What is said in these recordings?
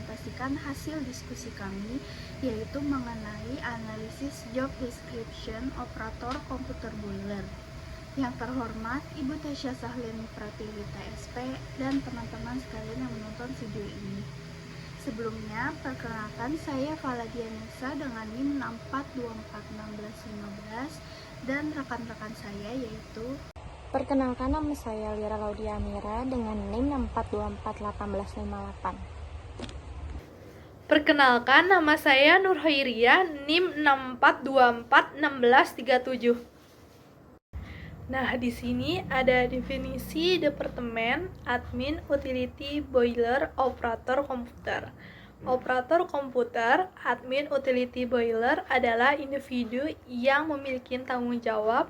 mempresentasikan hasil diskusi kami, yaitu mengenai analisis job description operator komputer boiler. Yang terhormat Ibu Tasya Sahlin Pratiwi TSP dan teman-teman sekalian yang menonton video ini. Sebelumnya, perkenalkan saya Valadianessa dengan NIM 64241615 dan rekan-rekan saya yaitu Perkenalkan, nama saya Lira Laudia Amira dengan NIM 64241858. Perkenalkan, nama saya Nur Hoiria, NIM 64241637. Nah, di sini ada definisi departemen admin utility boiler operator komputer. Operator komputer admin utility boiler adalah individu yang memiliki tanggung jawab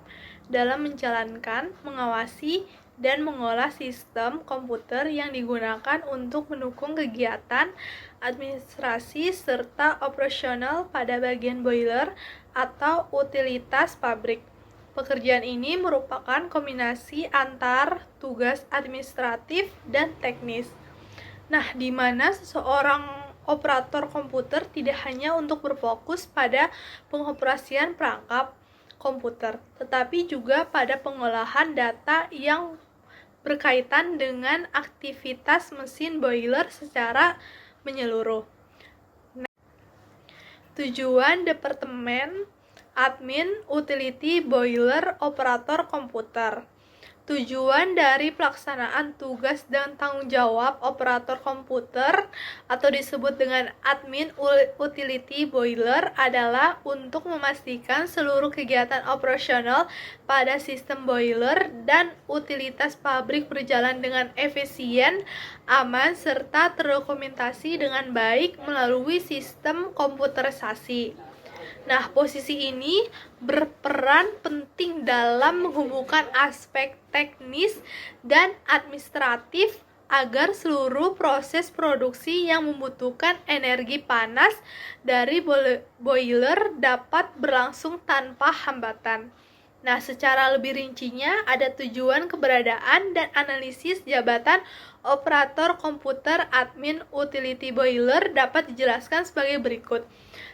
dalam menjalankan, mengawasi, dan mengolah sistem komputer yang digunakan untuk mendukung kegiatan administrasi serta operasional pada bagian boiler atau utilitas pabrik. Pekerjaan ini merupakan kombinasi antar tugas administratif dan teknis. Nah, di mana seseorang operator komputer tidak hanya untuk berfokus pada pengoperasian perangkap komputer, tetapi juga pada pengolahan data yang berkaitan dengan aktivitas mesin boiler secara menyeluruh. Tujuan Departemen Admin Utility Boiler Operator Komputer. Tujuan dari pelaksanaan tugas dan tanggung jawab operator komputer atau disebut dengan admin utility boiler adalah untuk memastikan seluruh kegiatan operasional pada sistem boiler dan utilitas pabrik berjalan dengan efisien, aman, serta terdokumentasi dengan baik melalui sistem komputerisasi. Nah, posisi ini berperan penting dalam menghubungkan aspek teknis dan administratif agar seluruh proses produksi yang membutuhkan energi panas dari boiler dapat berlangsung tanpa hambatan. Nah, secara lebih rincinya ada tujuan keberadaan dan analisis jabatan operator komputer admin utility boiler dapat dijelaskan sebagai berikut.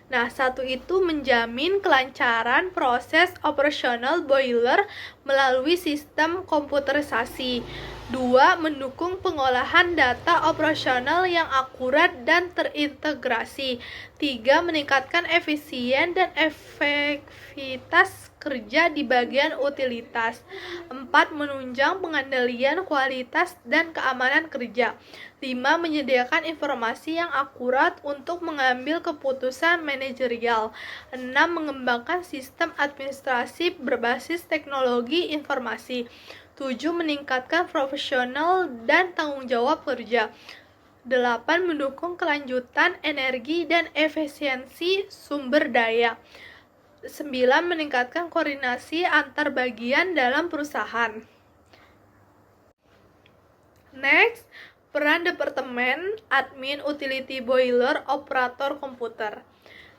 Nah, satu itu menjamin kelancaran proses operasional boiler melalui sistem komputerisasi. Dua, mendukung pengolahan data operasional yang akurat dan terintegrasi. Tiga, meningkatkan efisien dan efektivitas kerja di bagian utilitas. 4. Menunjang pengendalian kualitas dan keamanan kerja. 5. Menyediakan informasi yang akurat untuk mengambil keputusan manajerial. 6. Mengembangkan sistem administrasi berbasis teknologi informasi. 7. Meningkatkan profesional dan tanggung jawab kerja. 8. Mendukung kelanjutan energi dan efisiensi sumber daya. 9. Meningkatkan koordinasi antar bagian dalam perusahaan. Next, peran Departemen Admin Utility Boiler Operator Komputer.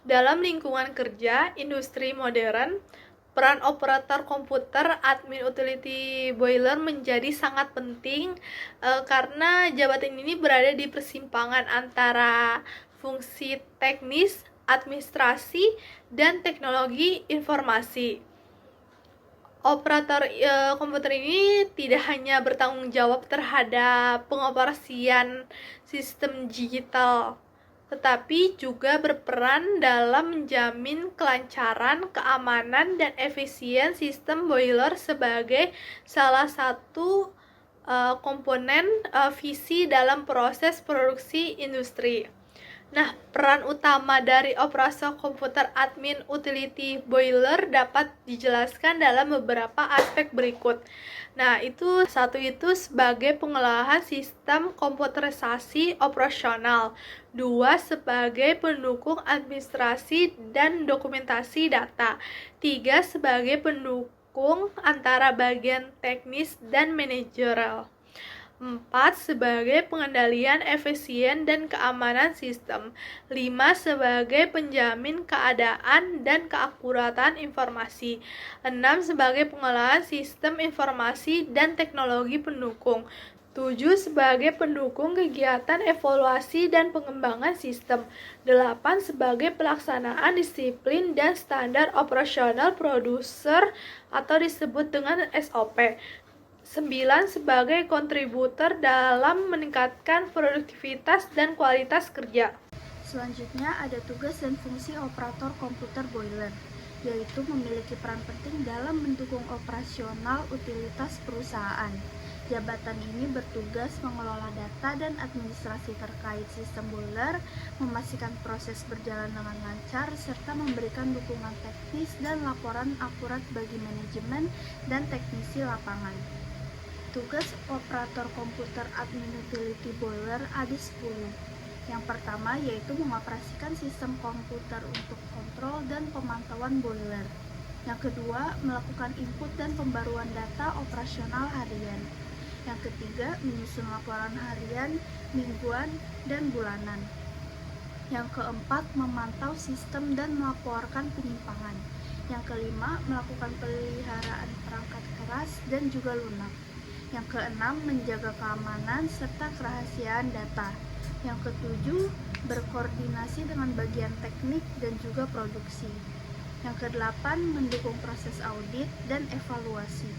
Dalam lingkungan kerja industri modern, peran operator komputer admin utility boiler menjadi sangat penting karena jabatan ini berada di persimpangan antara fungsi teknis, administrasi, dan teknologi informasi. Operator komputer ini tidak hanya bertanggung jawab terhadap pengoperasian sistem digital, tetapi juga berperan dalam menjamin kelancaran, keamanan, dan efisien sistem boiler sebagai salah satu komponen visi dalam proses produksi industri. Nah, peran utama dari operator komputer admin utility boiler dapat dijelaskan dalam beberapa aspek berikut. Nah, satu itu sebagai pengolahan sistem komputerisasi operasional. 2. Sebagai pendukung administrasi dan dokumentasi data. 3. Sebagai pendukung antara bagian teknis dan manajerial. 4. Sebagai pengendalian efisien dan keamanan sistem. 5. Sebagai penjamin keadaan dan keakuratan informasi. 6. Sebagai pengolahan sistem informasi dan teknologi pendukung. 7 sebagai pendukung kegiatan evaluasi dan pengembangan sistem. 8 sebagai pelaksanaan disiplin dan standar operasional produser atau disebut dengan SOP. 9 sebagai kontributor dalam meningkatkan produktivitas dan kualitas kerja. Selanjutnya ada tugas dan fungsi operator komputer boiler, yaitu memiliki peran penting dalam mendukung operasional utilitas perusahaan. Jabatan ini bertugas mengelola data dan administrasi terkait sistem boiler, memastikan proses berjalan dengan lancar, serta memberikan dukungan teknis dan laporan akurat bagi manajemen dan teknisi lapangan. Tugas operator komputer admin utility boiler ada 10. Yang pertama yaitu mengoperasikan sistem komputer untuk kontrol dan pemantauan boiler. Yang kedua, melakukan input dan pembaruan data operasional harian. Yang ketiga, menyusun laporan harian, mingguan, dan bulanan. Yang keempat, memantau sistem dan melaporkan penyimpangan. Yang kelima, melakukan peliharaan perangkat keras dan juga lunak. Yang keenam, menjaga keamanan serta kerahasiaan data. Yang ketujuh, berkoordinasi dengan bagian teknik dan juga produksi. Yang kedelapan, mendukung proses audit dan evaluasi.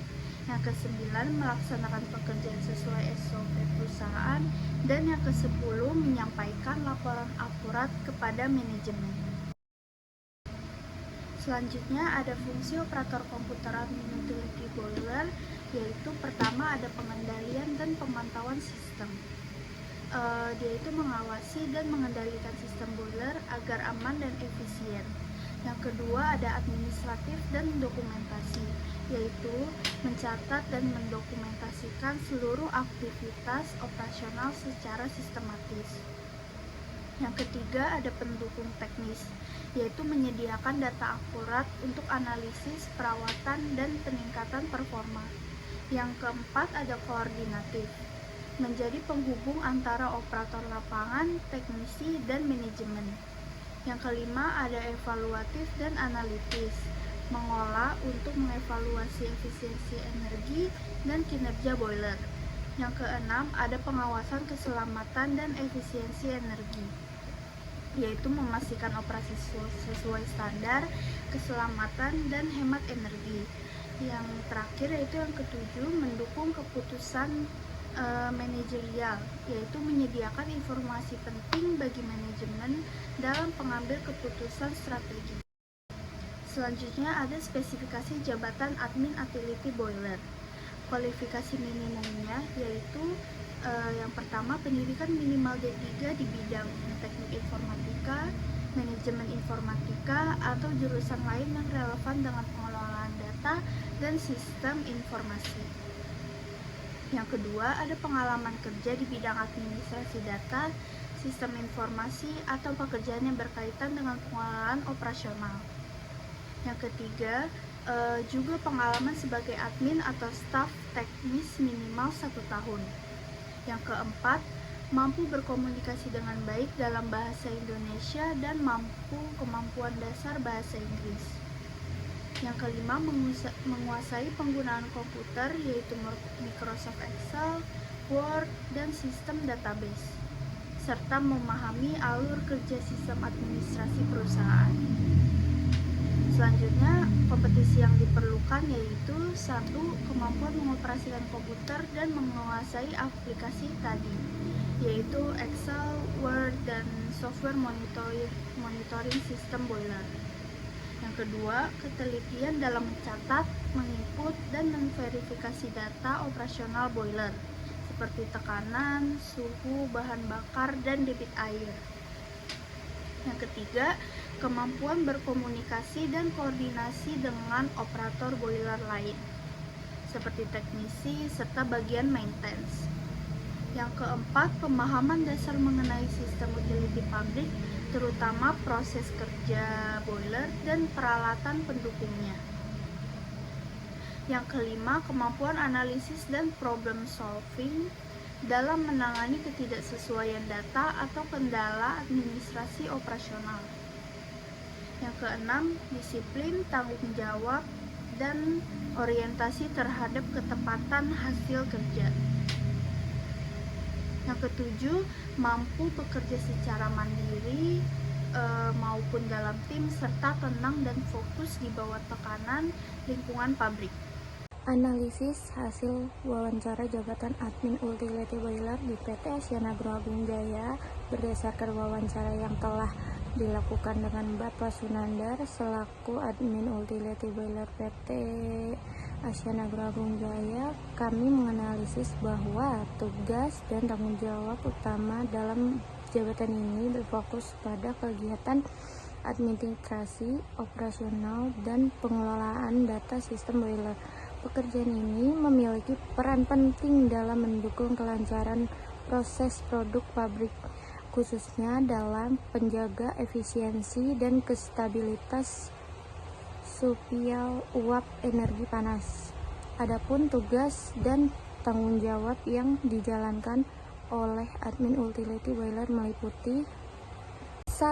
Yang kesembilan, melaksanakan pekerjaan sesuai SOP perusahaan. Dan yang kesepuluh, menyampaikan laporan akurat kepada manajemen. Selanjutnya ada fungsi operator komputer admin utility boiler, yaitu pertama ada pengendalian dan pemantauan sistem. Dia itu mengawasi dan mengendalikan sistem boiler agar aman dan efisien. Yang kedua ada administratif dan dokumentasi, yaitu mencatat dan mendokumentasikan seluruh aktivitas operasional secara sistematis. Yang ketiga ada pendukung teknis, yaitu menyediakan data akurat untuk analisis, perawatan, dan peningkatan performa. Yang keempat ada koordinatif, menjadi penghubung antara operator lapangan, teknisi, dan manajemen. Yang kelima ada evaluatif dan analitis, mengolah untuk mengevaluasi efisiensi energi dan kinerja boiler. Yang keenam ada pengawasan keselamatan dan efisiensi energi, yaitu memastikan operasi sesuai standar, keselamatan, dan hemat energi. Yang terakhir yaitu yang ketujuh, mendukung keputusan manajerial, yaitu menyediakan informasi penting bagi manajemen dalam pengambil keputusan strategi. Selanjutnya ada spesifikasi jabatan admin utility boiler. Kualifikasi minimumnya yaitu yang pertama, pendidikan minimal D3 di bidang teknik informatika, manajemen informatika, atau jurusan lain yang relevan dengan pengelolaan data dan sistem informasi. Yang kedua, ada pengalaman kerja di bidang administrasi data, sistem informasi, atau pekerjaan yang berkaitan dengan pengelolaan operasional. Yang ketiga, juga pengalaman sebagai admin atau staf teknis minimal 1 tahun. Yang keempat, mampu berkomunikasi dengan baik dalam bahasa Indonesia dan mampu kemampuan dasar bahasa Inggris. Yang kelima, menguasai penggunaan komputer yaitu Microsoft Excel, Word, dan sistem database, serta memahami alur kerja sistem administrasi perusahaan. Selanjutnya, kompetisi yang diperlukan yaitu 1. Kemampuan mengoperasikan komputer dan menguasai aplikasi tadi, yaitu Excel, Word, dan software monitoring sistem boiler. Yang kedua, ketelitian dalam mencatat, menginput, dan memverifikasi data operasional boiler, seperti tekanan, suhu, bahan bakar, dan debit air. Yang ketiga, kemampuan berkomunikasi dan koordinasi dengan operator boiler lain, seperti teknisi serta bagian maintenance. Yang keempat, pemahaman dasar mengenai sistem utility pabrik, terutama proses kerja boiler dan peralatan pendukungnya. Yang kelima, kemampuan analisis dan problem solving dalam menangani ketidaksesuaian data atau kendala administrasi operasional. Yang keenam, disiplin, tanggung jawab, dan orientasi terhadap ketepatan hasil kerja. Yang ketujuh, mampu bekerja secara mandiri maupun dalam tim, serta tenang dan fokus di bawah tekanan lingkungan pabrik. Analisis hasil wawancara jabatan admin utility boiler di PT Asiana Group Agung Jaya berdasarkan wawancara yang telah dilakukan dengan Bapak Sunandar selaku admin utility boiler PT Asiana Group Agung Jaya. Kami menganalisis bahwa tugas dan tanggung jawab utama dalam jabatan ini berfokus pada kegiatan administrasi, operasional, dan pengelolaan data sistem boiler. Pekerjaan ini memiliki peran penting dalam mendukung kelancaran proses produk pabrik, khususnya dalam penjaga efisiensi dan kestabilitas suplai uap energi panas. Adapun tugas dan tanggung jawab yang dijalankan oleh admin utility boiler meliputi 1.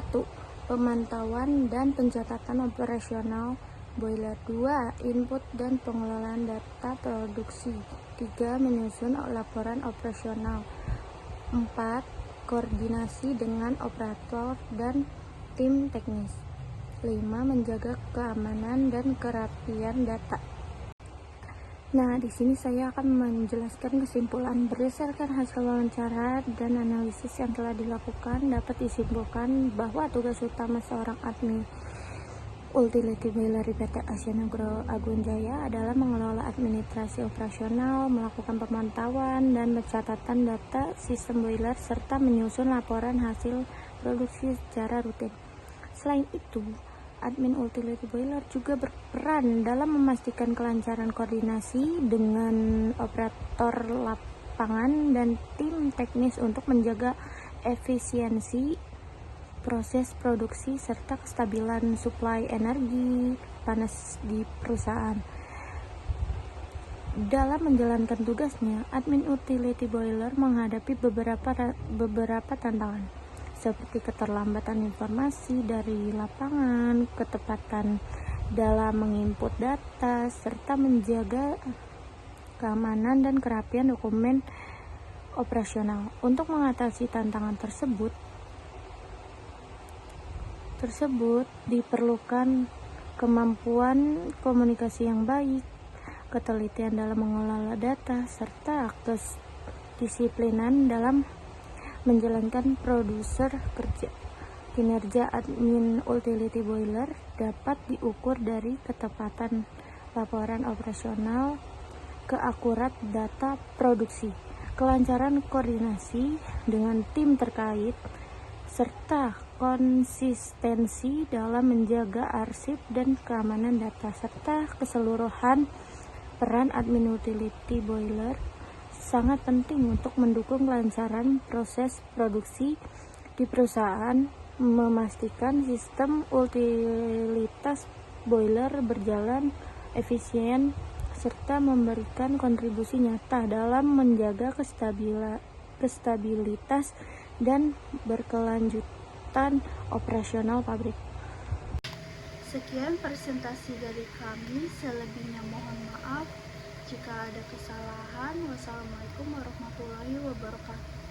Pemantauan dan pencatatan operasional boiler. 2. Input dan pengelolaan data produksi. 3. Menyusun laporan operasional. 4. Koordinasi dengan operator dan tim teknis. 5. Menjaga keamanan dan kerapian data. Nah, di sini saya akan menjelaskan kesimpulan. Berdasarkan hasil wawancara dan analisis yang telah dilakukan, dapat disimpulkan bahwa tugas utama seorang admin utility boiler di PT Asiana Group Agung Jaya adalah mengelola administrasi operasional, melakukan pemantauan dan pencatatan data sistem boiler, serta menyusun laporan hasil produksi secara rutin. Selain itu, admin utility boiler juga berperan dalam memastikan kelancaran koordinasi dengan operator lapangan dan tim teknis untuk menjaga efisiensi proses produksi serta kestabilan suplai energi panas di perusahaan. Dalam menjalankan tugasnya, admin utility boiler menghadapi beberapa tantangan, seperti keterlambatan informasi dari lapangan, ketepatan dalam menginput data, serta menjaga keamanan dan kerapian dokumen operasional. Untuk mengatasi tantangan tersebut diperlukan kemampuan komunikasi yang baik, ketelitian dalam mengelola data, serta kedisiplinan dalam menjalankan produser kerja. Kinerja admin utility boiler dapat diukur dari ketepatan laporan operasional, keakurat data produksi, kelancaran koordinasi dengan tim terkait, serta konsistensi dalam menjaga arsip dan keamanan data, serta keseluruhan peran admin utility boiler sangat penting untuk mendukung kelancaran proses produksi di perusahaan, memastikan sistem utilitas boiler berjalan efisien, serta memberikan kontribusi nyata dalam menjaga kestabilitas dan berkelanjutan operasional pabrik. Sekian presentasi dari kami, selebihnya mohon maaf jika ada kesalahan. Wassalamualaikum warahmatullahi wabarakatuh.